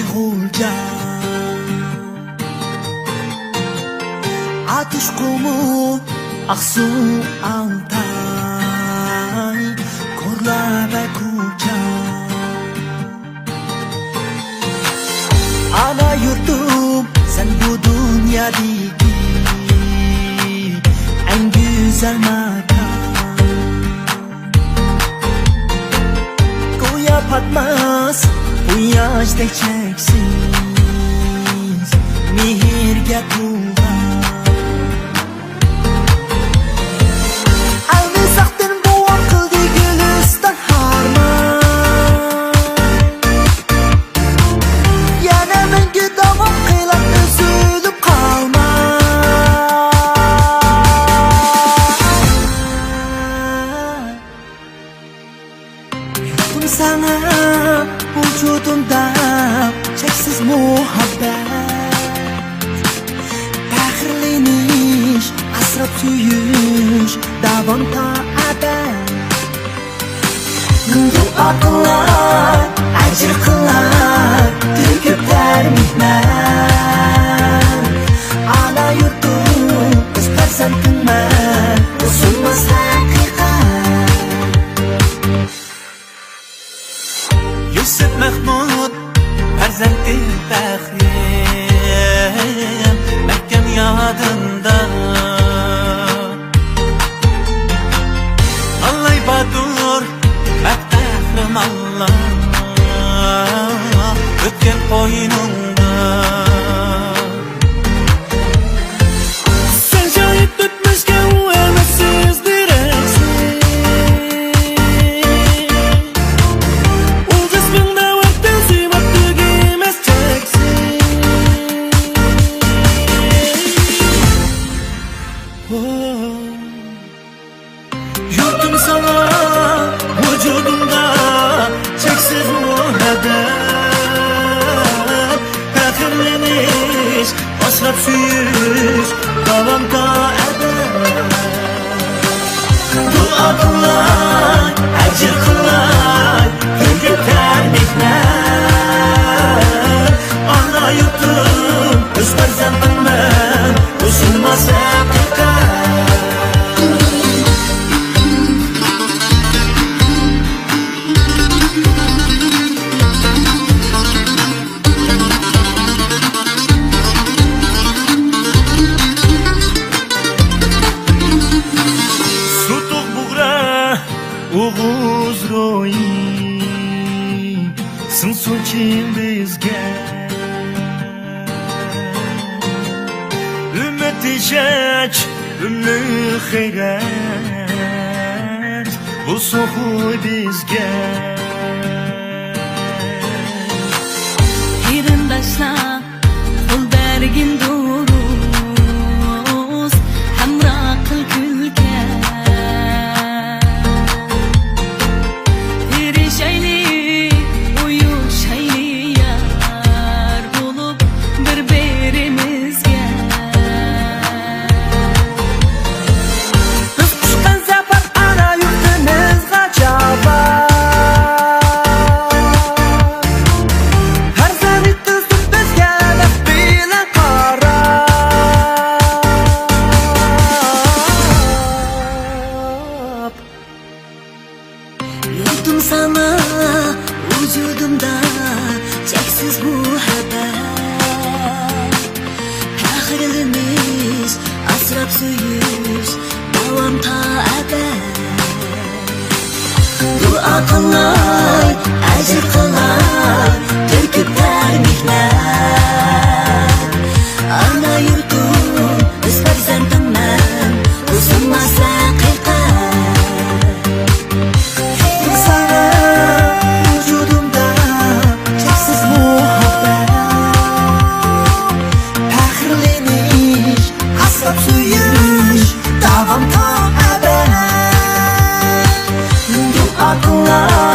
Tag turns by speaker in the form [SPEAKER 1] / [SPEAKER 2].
[SPEAKER 1] kayg'uga Atush qumur Aqsu Altay Ko'rlar va ko'cha Ana yurtum sen bu dünyadaki en güzel makan Go'yo patmas quyoshday cheksiz mehrga to'lgan Almisaqdan buvoq qildi guliston harman Yana menga davom qilib üzülüp qalma Yurtum sana vujudumda cheksiz muhabbat Faxrlanish, asrab suyish, davom ta abad Duo qilar, ajr qilar, to'kiblar mehnat Ana yurtum, biz farzandingman, o'zimiz haqiqat Yusuf Mahmud, farzandi Bahrim Mahkam yodimda Allay Badur, Mahtaxrim Allah O'tgan qo'ynimda Sen shahid o'tmishga u emassiz deraksiz U jismingda vaqtdan suymoqlik emas cheksiz Yurtum sana vujudumda cheksiz muhabbat Faxrlanish, asrab suyish, davom ta abad Duo qilar, ajr qilar, to'kiblar mehnat Ana yurtum, o'z farzandingman, o'zimiz haqiqat O'g'uz ro'yi sinsuchin bizga Umid ishach, umid xayrat Bu so'xuy bizga
[SPEAKER 2] Qarindoshlar qo'l bergin durust hamroh qil kulga
[SPEAKER 1] Yurtum sana vujudumda cheksiz muhabbat Faxrlanish, asrab suyish, davom ta abad Duo qilar, ajr qilar, to'kiblar mehnat Ana yurtum, biz farzandingman, o'zimiz haqiqat Vujudumda cheksiz muhabbat Faxrlanish, asrab suyish, davom ta abad Duo qilar